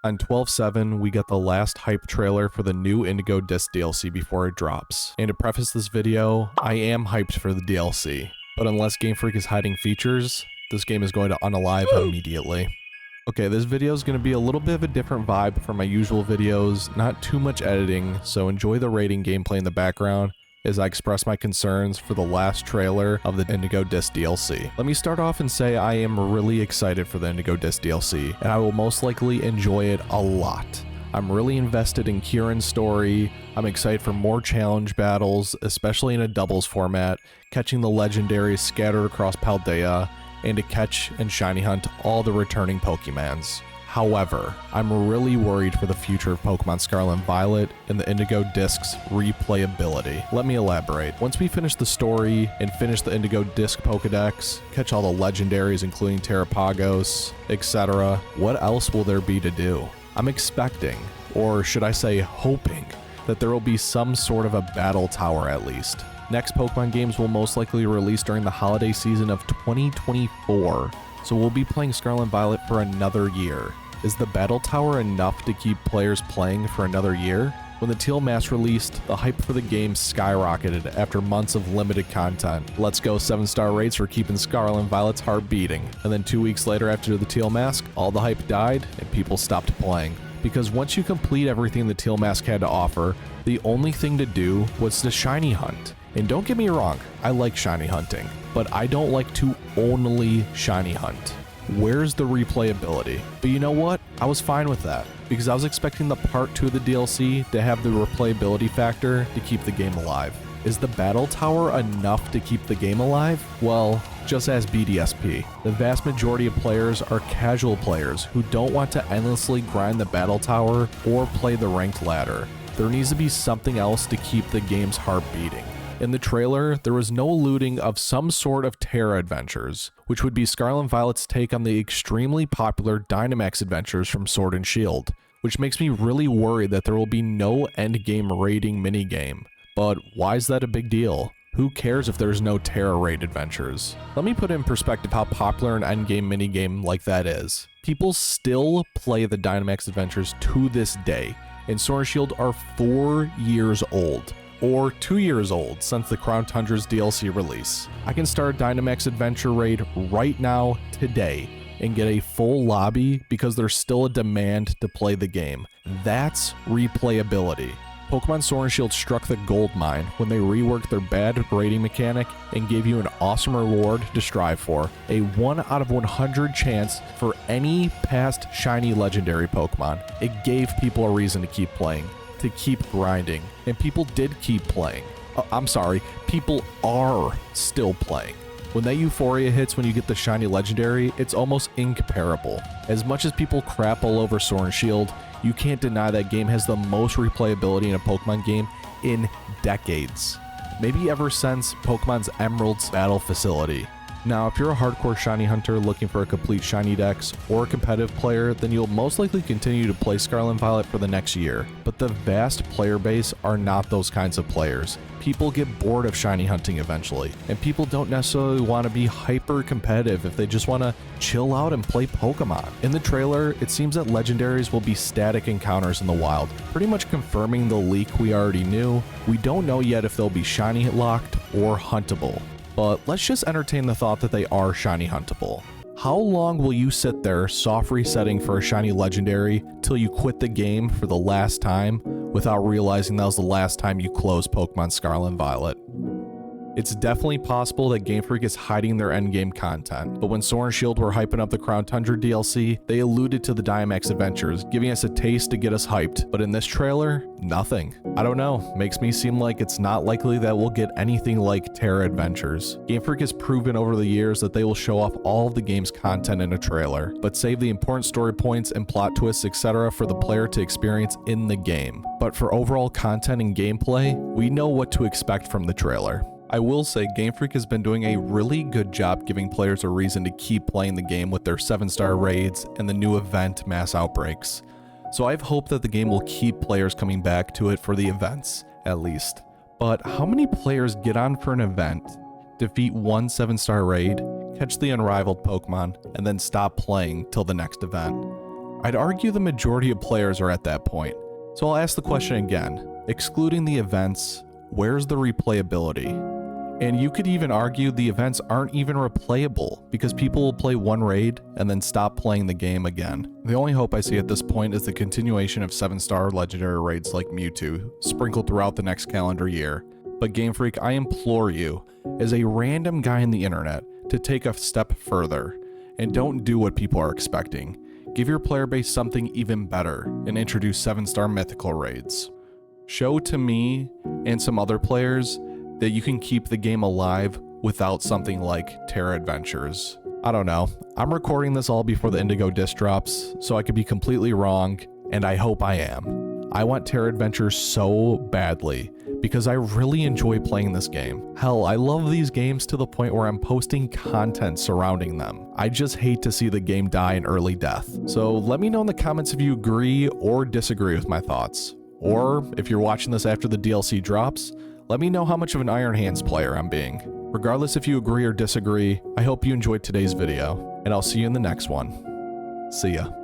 On 12/7, we get the last hype trailer for the new Indigo Disc DLC before it drops. And to preface this video, I am hyped for the DLC, but unless Game Freak is hiding features, this game is going to unalive immediately. Okay, this video is going to be a little bit of a different vibe from my usual videos, not too much editing, so enjoy the raiding gameplay in the background as I express my concerns for the last trailer of the Indigo Disc DLC. Let me start off and say I am really excited for the Indigo Disc DLC, and I will most likely enjoy it a lot. I'm really invested in Kieran's story. I'm excited for more challenge battles, especially in a doubles format, catching the legendaries scattered across Paldea, and to catch and shiny hunt all the returning Pokemons. However, I'm really worried for the future of Pokemon Scarlet and Violet and the Indigo Disc's replayability. Let me elaborate. Once we finish the story and finish the Indigo Disc Pokedex, catch all the legendaries including Terrapagos, etc., what else will there be to do? I'm expecting, or should I say hoping, that there will be some sort of a battle tower at least. Next Pokemon games will most likely release during the holiday season of 2024, so we'll be playing Scarlet and Violet for another year. Is the battle tower enough to keep players playing for another year? When the Teal Mask released, the hype for the game skyrocketed after months of limited content. Let's go 7-star rates for keeping Scarlet and Violet's heart beating. And then 2 weeks later after the Teal Mask, all the hype died and people stopped playing. Because once you complete everything the Teal Mask had to offer, the only thing to do was to shiny hunt. And don't get me wrong, I like shiny hunting, but I don't like to only shiny hunt. Where's the replayability? But you know what? I was fine with that, because I was expecting the part 2 of the DLC to have the replayability factor to keep the game alive. Is the battle tower enough to keep the game alive? Well, just as BDSP. The vast majority of players are casual players who don't want to endlessly grind the battle tower or play the ranked ladder. There needs to be something else to keep the game's heart beating. In the trailer, there was no alluding of some sort of Tera adventures, which would be Scarlet and Violet's take on the extremely popular Dynamax adventures from Sword and Shield, which makes me really worried that there will be no endgame raiding minigame. But why is that a big deal? Who cares if there's no Tera raid adventures? Let me put in perspective how popular an endgame minigame like that is. People still play the Dynamax adventures to this day, and Sword and Shield are 4 years old. Or 2 years old since the Crown Tundra's DLC release. I can start a Dynamax adventure raid right now, today, and get a full lobby because there's still a demand to play the game. That's replayability. Pokemon Sword and Shield struck the gold mine when they reworked their bad raiding mechanic and gave you an awesome reward to strive for. A 1 out of 100 chance for any past shiny legendary Pokemon. It gave people a reason to keep playing, to keep grinding, and people did keep playing. I'm sorry, people are still playing. When that euphoria hits when you get the shiny legendary, it's almost incomparable. As much as people crap all over Sword and Shield, you can't deny that game has the most replayability in a Pokemon game in decades. Maybe ever since Pokemon's Emerald's battle facility. Now, if you're a hardcore shiny hunter looking for a complete shiny dex, or a competitive player, then you'll most likely continue to play Scarlet and Violet for the next year. But the vast player base are not those kinds of players. People get bored of shiny hunting eventually, and people don't necessarily want to be hyper competitive if they just want to chill out and play Pokemon. In the trailer, it seems that legendaries will be static encounters in the wild, pretty much confirming the leak we already knew. We don't know yet if they'll be shiny locked or huntable. But let's just entertain the thought that they are shiny huntable. How long will you sit there soft resetting for a shiny legendary till you quit the game for the last time without realizing that was the last time you closed Pokemon Scarlet and Violet? It's definitely possible that Game Freak is hiding their endgame content, but when Sword and Shield were hyping up the Crown Tundra DLC, they alluded to the Dynamax adventures, giving us a taste to get us hyped, but in this trailer, nothing. I don't know, makes me seem like it's not likely that we'll get anything like Tera adventures. Game Freak has proven over the years that they will show off all of the game's content in a trailer, but save the important story points and plot twists, etc. for the player to experience in the game. But for overall content and gameplay, we know what to expect from the trailer. I will say Game Freak has been doing a really good job giving players a reason to keep playing the game with their 7-star raids and the new event Mass Outbreaks. So I have hope that the game will keep players coming back to it for the events, at least. But how many players get on for an event, defeat one 7-star raid, catch the unrivaled Pokemon, and then stop playing till the next event? I'd argue the majority of players are at that point. So I'll ask the question again. Excluding the events, where's the replayability? And you could even argue the events aren't even replayable because people will play one raid and then stop playing the game again. The only hope I see at this point is the continuation of 7-star legendary raids like Mewtwo, sprinkled throughout the next calendar year. But Game Freak, I implore you, as a random guy on the internet, to take a step further and don't do what people are expecting. Give your player base something even better and introduce 7-star mythical raids. Show to me and some other players that you can keep the game alive without something like Tera Adventures. I don't know. I'm recording this all before the Indigo disc drops, so I could be completely wrong, and I hope I am. I want Tera Adventures so badly, because I really enjoy playing this game. Hell, I love these games to the point where I'm posting content surrounding them. I just hate to see the game die an early death. So let me know in the comments if you agree or disagree with my thoughts. Or if you're watching this after the DLC drops, let me know how much of an Iron Hands player I'm being. Regardless if you agree or disagree, I hope you enjoyed today's video, and I'll see you in the next one. See ya.